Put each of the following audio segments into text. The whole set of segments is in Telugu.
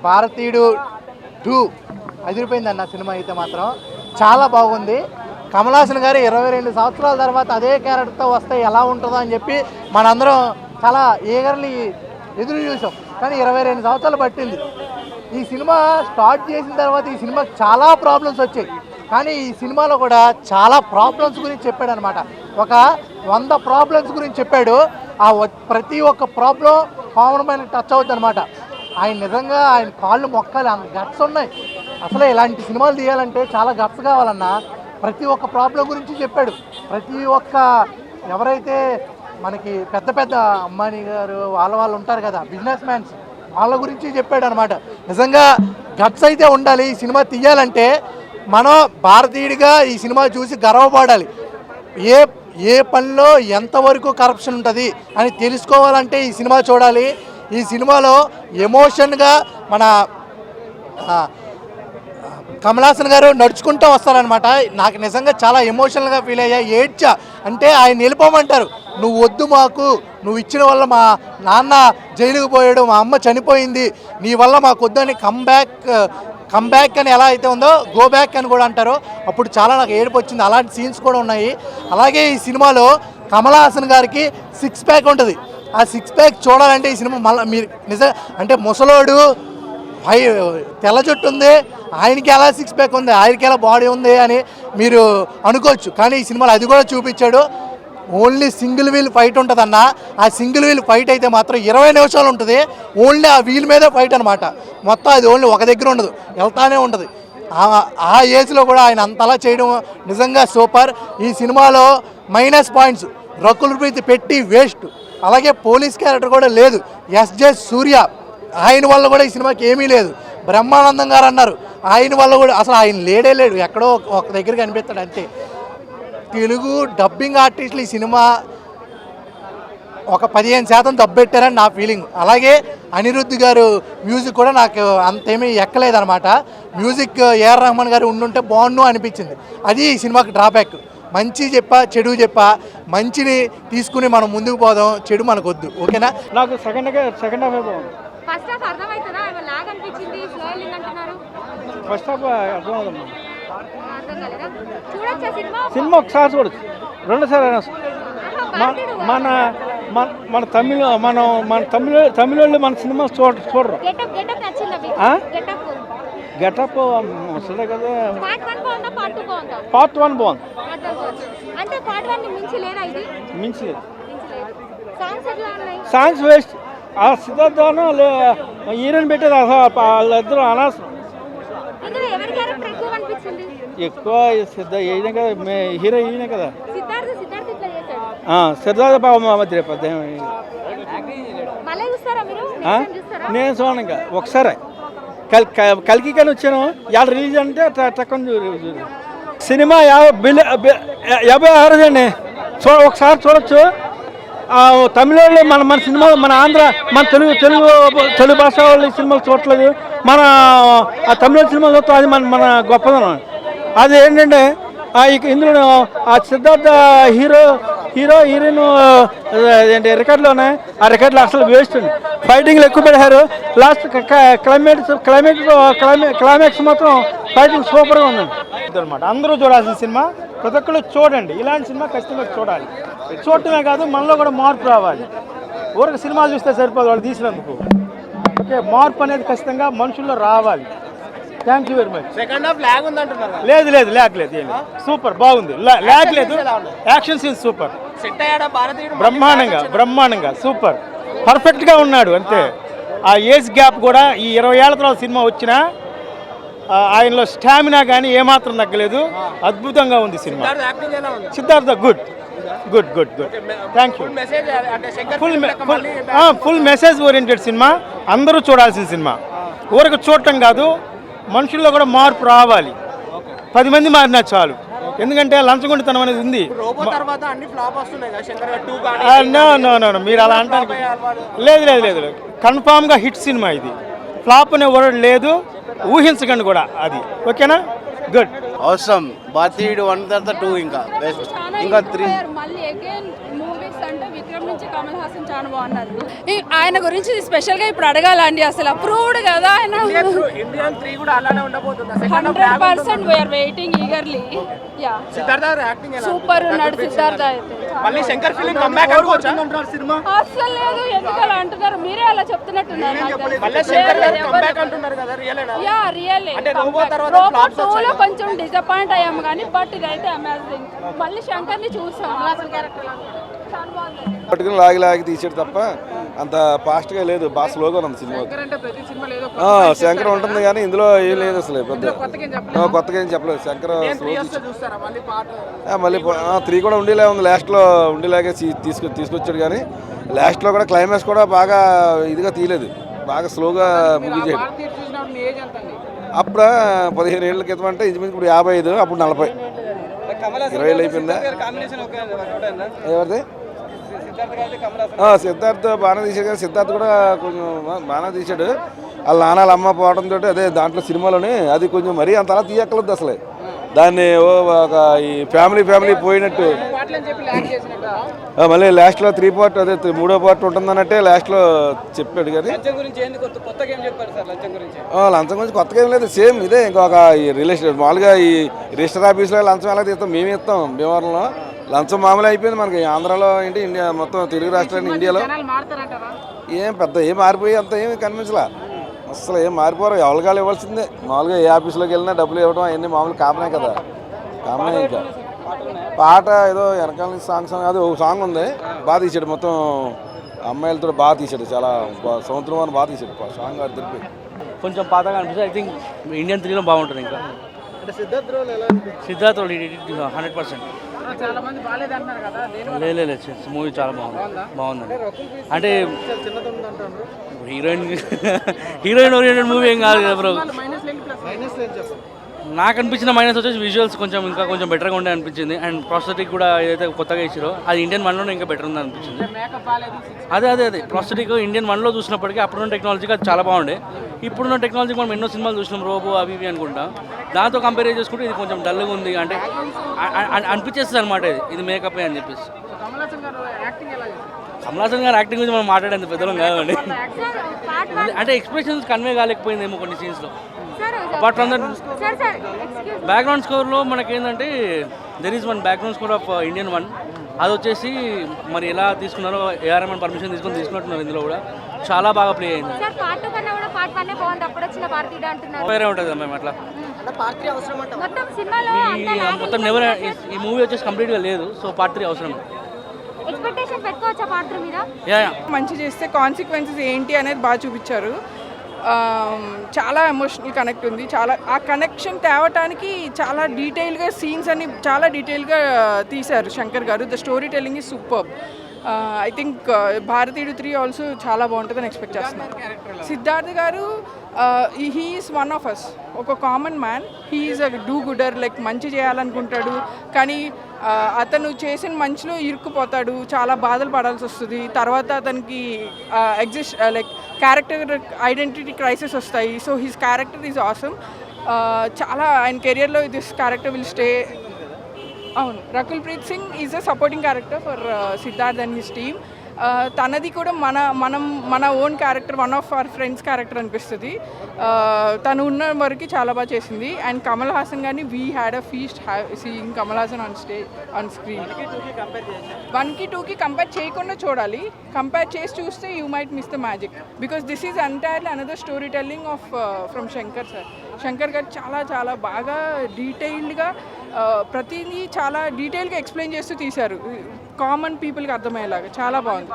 భారతీయుడు 2 అదిరిపోయిందన్న సినిమా అయితే మాత్రం చాలా బాగుంది. కమల్ హాసన్ గారు 22 సంవత్సరాల తర్వాత అదే క్యారెక్టర్తో వస్తే ఎలా ఉంటుందో అని చెప్పి మనందరం చాలా ఈగర్లీ ఎదురు చూసాం. కానీ 22 సంవత్సరాలు పట్టింది. ఈ సినిమా స్టార్ట్ చేసిన తర్వాత ఈ సినిమాకి చాలా ప్రాబ్లమ్స్ వచ్చాయి. కానీ ఈ సినిమాలో కూడా చాలా ప్రాబ్లమ్స్ గురించి చెప్పాడు అనమాట. ఒక 100 ప్రాబ్లమ్స్ గురించి చెప్పాడు. ఆ ప్రతి ఒక్క ప్రాబ్లం కామన్ మ్యాన్ టచ్ అవుతుంది అనమాట. ఆయన నిజంగా ఆయన కాళ్ళు మొక్కాలి, అంత గట్స్ ఉన్నాయి. అసలు ఇలాంటి సినిమాలు తీయాలంటే చాలా గట్స్ కావాలన్నా. ప్రతి ఒక్క ప్రాబ్లం గురించి చెప్పాడు. ప్రతి ఒక్క ఎవరైతే మనకి పెద్ద పెద్ద అంబానీ గారు వాళ్ళు ఉంటారు కదా, బిజినెస్ మ్యాన్స్, వాళ్ళ గురించి చెప్పాడు అనమాట. నిజంగా గట్స్ అయితే ఉండాలి. ఈ సినిమా తీయాలంటే మనం భారతీయుడిగా ఈ సినిమా చూసి గర్వపడాలి. ఏ పనిలో ఎంతవరకు కరప్షన్ ఉంటుంది అని తెలుసుకోవాలంటే ఈ సినిమా చూడాలి. ఈ సినిమాలో ఎమోషన్గా మన కమల్ హాసన్ గారు నడుచుకుంటూ వస్తారనమాట. నాకు నిజంగా చాలా ఎమోషనల్గా ఫీల్ అయ్యా, ఏడ్చా. అంటే ఆయన వెళ్ళిపోమంటారు, నువ్వు వద్దు మాకు, నువ్వు ఇచ్చిన వల్ల మా నాన్న జైలుకు పోయాడు, మా అమ్మ చనిపోయింది, నీ వల్ల మాకు వద్దని కమ్బ్యాక్ అని ఎలా అయితే ఉందో గో బ్యాక్ అని కూడా అంటారు. అప్పుడు చాలా నాకు ఏడుపు వచ్చింది. అలాంటి సీన్స్ కూడా ఉన్నాయి. అలాగే ఈ సినిమాలో కమల్ హాసన్ గారికి 6 ప్యాక్ ఉంటుంది. ఆ 6 ప్యాక్ చూడాలంటే ఈ సినిమా మళ్ళీ మీరు అంటే ముసలోడు తెల్ల జుట్టు ఉంది, ఆయనకి ఎలా 6 ప్యాక్ ఉంది, ఆయనకి ఎలా బాడీ ఉంది అని మీరు అనుకోవచ్చు. కానీ ఈ సినిమాలో అది కూడా చూపించాడు. ఓన్లీ సింగిల్ వీల్ ఫైట్ ఉంటుందన్న. ఆ సింగిల్ వీల్ ఫైట్ అయితే మాత్రం 20 నిమిషాలు ఉంటుంది. ఓన్లీ ఆ వీల్ మీదే ఫైట్ అనమాట. మొత్తం అది ఓన్లీ ఒక దగ్గర ఉండదు, వెళ్తానే ఉంటుంది. ఆ ఏజ్లో కూడా ఆయన అంతలా చేయడం నిజంగా సూపర్. ఈ సినిమాలో మైనస్ పాయింట్స్, రకుల్ ప్రీత్ పెట్టి వేస్ట్. అలాగే పోలీస్ క్యారెక్టర్ కూడా లేదు. ఎస్జే సూర్య, ఆయన వల్ల కూడా ఈ సినిమాకి ఏమీ లేదు. బ్రహ్మానందం గారు అన్నారు, ఆయన వల్ల కూడా అసలు ఆయన లేడు, ఎక్కడో ఒక దగ్గర కనిపిస్తాడు అంతే. తెలుగు డబ్బింగ్ ఆర్టిస్టులు ఈ సినిమా ఒక 15% దబ్బెట్టారని నా ఫీలింగ్. అలాగే అనిరుద్ధ్ గారు మ్యూజిక్ కూడా నాకు అంతేమీ ఎక్కలేదనమాట. మ్యూజిక్ ఏఆర్ రెహమాన్ గారు ఉండుంటే బాగుండు అనిపించింది. అది ఈ సినిమాకి డ్రాబ్యాక్. మంచి చెప్పా చెడు చెప్పా, మంచిని తీసుకుని మనం ముందుకు పోదాం, చెడు మనకు వద్దు. ఓకేనా? నాకు సెకండ్ హాఫ్ బాగుంది. ఫస్ట్ హాఫ్ అర్థమైతదా? లాగ్ అనిపించింది, స్లో ఎల్లింగ్ అంటున్నారు. ఫస్ట్ హాఫ్ అర్థమవుతుంది. చూడొచ్చా సినిమా ఒకసారి చూడొచ్చు, రెండుసారి. మన తమిళోళ్ళు మన సినిమా చూడరు. గెటప్ వస్తుందే కదా. పార్ట్ 1 బాగుంది. మించి లేదు. Songs waste. ఆ సిద్ధార్థను హీరోయిన్ పెట్టేది వాళ్ళిద్దరూ అనవసరం. ఎక్కువ ఈయన కదా, హీరో ఈయనే కదా. సిద్ధార్థ బాబు మధ్య నేను చూడండి. ఇంకా ఒకసారి కలికి కానీ వచ్చాను. ఇవాళ రిలీజ్ అంటే తక్కువ సినిమా 56 అండి. ఒకసారి చూడొచ్చు. తమిళ మన సినిమా, మన ఆంధ్ర, మన తెలుగు భాష వాళ్ళు ఈ సినిమాలు చూడట్లేదు. మన తమిళ సినిమాలు చూస్తాం. అది మన గొప్పదనం. అది ఏంటంటే ఇందులో ఆ సిద్ధార్థ హీరోయిన్ ఏంటి రికార్డులోనే, ఆ రికార్డులో అసలు వేస్ట్ ఉంది. ఫైటింగ్లు ఎక్కువ పెట్టారు. లాస్ట్ క్లైమాక్స్ మాత్రం ఫైటింగ్ సూపర్గా ఉందండి అనమాట. అందరూ చూడాల్సిన సినిమా, ప్రతి ఒక్కరు చూడండి. ఇలాంటి సినిమా ఖచ్చితంగా చూడాలి. చూడటమే కాదు, మనలో కూడా మార్పు రావాలి. ఊరికి సినిమా చూస్తే సరిపోదు వాళ్ళు తీసినందుకు. ఓకే, మార్పు అనేది ఖచ్చితంగా మనుషుల్లో రావాలి. Thank you very much. Second half lag ఉంది అంటున్నారు. లేదు ల్యాగ్ లేదు, సూపర్ బాగుంది. ల్యాగ్ లేదు. Action scene super. సెట్ అయ్యాడా భారతీయుడు? బ్రహ్మాండంగా సూపర్, పర్ఫెక్ట్గా ఉన్నాడు అంతే. ఆ ఏజ్ గ్యాప్ కూడా ఈ 20 ఏళ్ల తర్వాత సినిమా వచ్చినా ఆయనలో స్టామినా కానీ ఏమాత్రం తగ్గలేదు. అద్భుతంగా ఉంది cinema. Siddhartha good. Thank you. Full message oriented cinema. అందరూ చూడాల్సిన సినిమా. ఊరికి చూడటం కాదు, మనుషుల్లో కూడా మార్పు రావాలి. 10 మంది మారినా చాలు. ఎందుకంటే లంచగొండితనం అనేది ఉంది. మీరు అలా అంటారు. లేదు, కన్ఫామ్గా హిట్ సినిమా ఇది. ఫ్లాప్ అనే వర్డ్ లేదు, ఊహించకండి కూడా అది. ఓకేనా? గుడ్. అవసరం. భారతీయుడు 1 తర్వాత 2 ఇంకా బెస్ట్, ఇంకా 3. మళ్ళీ అగైన్ మూవీస్ అంటే విక్రమ్ నుంచి కమల్ హాసన్ చాలా బాగున్నారు. ఆయన గురించి స్పెషల్గా ఇప్పుడు అడగాలండి, అసలు అప్రూవ్డ్ కదా ఆయన. ఇండియన్ 3 కూడా అలానే ఉండబోతుంది. Second half 100% we're waiting eagerly. Yeah, Siddharth acting ఎలా సూపర్ ఉన్నాడు సిద్ధార్థ అయితే. మళ్ళీ శంకర్ ఫిలిం కంబ్యాక్ అనుకోవచ్చా? అసలు లేదు, ఎందుకు అలా అంటున్నారు, మీరే అలా చెప్తున్నట్టున్నారు. మళ్ళీ శంకర్ గారు కంబ్యాక్ అంటున్నారు కదా, రియలేనా? Yeah real. అంటే రోబో తర్వాత రోబో flops 2లో కొంచెం డిసప్పాయింట్ అయ్యాము కానీ, బట్ ఇదైతే అమేజింగ్. మళ్ళీ శంకర్ని చూసాం, క్యారెక్టర్ చాలా బాగుంది. పట్టుకుని లాగి తీసాడు తప్ప అంత ఫాస్ట్గా లేదు, బాగా స్లోగా ఉంది సినిమా. అంటే ప్రతి సినిమాలో ఏదో శంకర్ ఉంటుంది కానీ ఇందులో ఏం లేదు అసలు పెద్ద కొత్తగా ఏం చెప్పలేదు. శంకర్ చూస్తారా మళ్ళీ పాట? మళ్ళీ 3 కూడా ఉండేలా ఉంది, లాస్ట్లో ఉండేలాగే తీసుకొచ్చాడు కానీ లాస్ట్లో కూడా క్లైమాక్స్ కూడా బాగా ఇదిగా తీయలేదు, బాగా స్లోగా ముగించాడు. ఏజ్ ఎంత అండి? అప్పుడు 15 ఏళ్ళ క్రితం అంటే ఇంచుమించు ఇప్పుడు 55, అప్పుడు 40, 20 ఏళ్ళు అయిపోయిందా ఎవరిది? సిద్ధార్థ్ బాగానే తీసాడు కానీ సిద్ధార్థ్ కూడా కొంచెం బాగానే తీసాడు. వాళ్ళ నాన్నల అమ్మ పోవడంతో అదే దాంట్లో సినిమాలోని అది కొంచెం మరీ అంత అలా తీయక్కలేదు అసలు. దాన్ని ఒక ఈ ఫ్యామిలీ పోయినట్టు మళ్ళీ లాస్ట్లో 3 పార్ట్ అదే 3వ పార్ట్ ఉంటుందన్నట్టే లాస్ట్లో చెప్పాడు. కానీ లంచం గురించి కొత్తగా ఏం లేదు, సేమ్ ఇదే. ఇంకొక ఈ రిలేషన్ మామూలుగా ఈ రిజిస్టర్ ఆఫీస్లో లంచం ఎలా తీస్తాం, మేమే ఇస్తాం భీమవరంలో. లంచం మామూలు అయిపోయింది మనకి ఆంధ్రాలో ఏంటి, ఇండియా మొత్తం తెలుగు రాష్ట్రాన్ని ఇండియాలో ఏం మారిపోయి అంత ఏమి కనిపించలా అసలు. ఏం మారిపోరు, ఎవరికాలు ఇవ్వాల్సిందే. మామూలుగా ఏ ఆఫీస్లోకి వెళ్ళినా డబ్బులు ఇవ్వడం అవన్నీ మామూలు కామనే కదా, కామనే. ఇంకా పాట ఏదో వెనకాల నుంచి సాంగ్స్ అది ఒక సాంగ్ ఉంది, బాగా తీసాడు. మొత్తం అమ్మాయిలతో బాగా తీసాడు, చాలా సంవత్సరం అని బాగా తీసాడు సాంగ్. అది తెలిపి కొంచెం పాతగా అనిపిస్తుంది. ఐ థింక్ ఇండియన్ 3లో బాగుంటుంది. ఇంకా సిద్ధార్థ్ 100%. చాలా మంది బాగాలేదు అంటున్నారు కదా, లేదు మూవీ చాలా బాగుందండి. అంటే హీరోయిన్ ఓరియంటెడ్ మూవీ ఏం కాదు కదా బ్రో. నాకు అనిపించిన మైనస్ వచ్చేసి విజువల్స్ ఇంకా కొంచెం బెటర్గా ఉండే అనిపించింది. అండ్ ప్రాస్థెటిక్ కూడా ఏదైతే కొత్తగా ఇచ్చారో అది ఇండియన్ 1లోనే ఇంకా బెటర్ ఉంది అనిపించింది. అదే ప్రాస్థెటిక్ ఇండియన్ 1లో చూసినప్పటికీ అప్పుడున్న టెక్నాలజీకి అది చాలా బాగుండే. ఇప్పుడున్న టెక్నాలజీకి మనం ఎన్నో సినిమాలు చూసినాం, రోబో అవి ఇవి అనుకుంటా. దాంతో కంపేర్ చేసుకుంటే ఇది కొంచెం డల్గా ఉంది, అంటే అనిపించేస్తుంది అనమాట ఇది మేకప్ అని చెప్పేసి. కమల్ హాసన్ గారు యాక్టింగ్ గురించి మనం మాట్లాడేంత పెద్దలం కాదండి. అంటే ఎక్స్ప్రెషన్స్ కన్వే కాలేకపోయిందేమో కొన్ని సీన్స్లో. అపార్ట్ ఫ్రమ్ దట్ బ్యాక్గ్రౌండ్ స్కోర్లో మనకేంటంటే there is one background score of Indian 1. అది వచ్చేసి మరి ఎలా తీసుకున్నారో ARMN పర్మిషన్ తీసుకున్నట్టున్నారు. ఇందులో కూడా చాలా బాగా ప్లే అయింది. వేరే ఉంటుంది మేము అట్లా మొత్తం నెవర్. ఈ మూవీ వచ్చేసి కంప్లీట్గా లేదు, సో పార్ట్ 3 అవసరం. మంచి చేస్తే కాన్సిక్వెన్సెస్ ఏంటి అనేది బాగా చూపించారు. చాలా ఎమోషనల్ కనెక్ట్ ఉంది. చాలా ఆ కనెక్షన్ తేవటానికి చాలా డీటెయిల్గా సీన్స్ అన్ని చాలా డీటెయిల్గా తీశారు శంకర్ గారు. The story telling is super. I think Bharateeyudu 3 also చాలా బాగుంటుందని ఎక్స్పెక్ట్ చేస్తున్నాను. సిద్ధార్థ్ గారు he is one of us, ఒక common man. He is a do gooder, like మంచి చేయాలనుకుంటాడు కానీ అతను చేసిన మంచిలో ఇరుక్కుపోతాడు, చాలా బాధలు పడాల్సి వస్తుంది. తర్వాత అతనికి లైక్ క్యారెక్టర్ ఐడెంటిటీ క్రైసిస్ వస్తాయి. So his character is awesome. చాలా ఆయన కెరియర్లో దిస్ క్యారెక్టర్ విల్ స్టే. అవును, Rakul Preet Singh is a supporting character for Siddharth and his team. తనది కూడా మన own character, one of our friends character అనిపిస్తుంది. తను ఉన్న వరకు చాలా బాగా చేసింది. అండ్ కమల్ హాసన్ గారిని we had a feast seeing Kamal Haasan on screen. 1కి 2కి కంపేర్ చేయకుండా చూడాలి. కంపేర్ చేసి చూస్తే you might miss the magic, because this is entirely another story telling of from Shankar sir. Shankar గారు చాలా బాగా డీటెయిల్డ్గా ప్రతిదీ చాలా డీటెయిల్గా ఎక్స్ప్లెయిన్ చేస్తూ తీశారు, కామన్ పీపుల్కి అర్థమయ్యేలాగా. చాలా బాగుంది.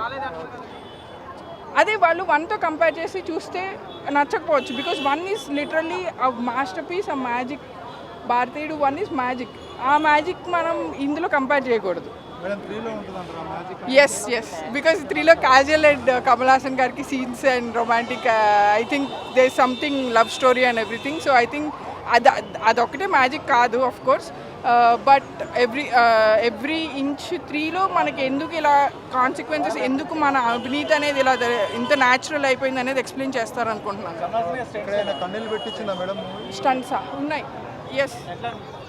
అదే వాళ్ళు 1తో కంపేర్ చేసి చూస్తే నచ్చకపోవచ్చు, because 1 is literally a masterpiece, a magic. Bharateeyudu 1 is magic. ఆ మ్యాజిక్ మనం ఇందులో కంపేర్ చేయకూడదు. ఎస్ బికాస్ 3లో క్యాజువల్ అండ్ కమల్ హాసన్ గారికి scenes and romantic. I think they is something love story and everything. So I think అదొక్కటే మ్యాజిక్ కాదు of course, but every inch 3లో మనకి ఎందుకు ఇలా కాన్సిక్వెన్సెస్, ఎందుకు మన అవినీతి అనేది ఇలా ఇంత న్యాచురల్ అయిపోయింది అనేది ఎక్స్ప్లెయిన్ చేస్తారు అనుకుంటున్నాను. స్టంట్సా ఉన్నాయి. ఎస్.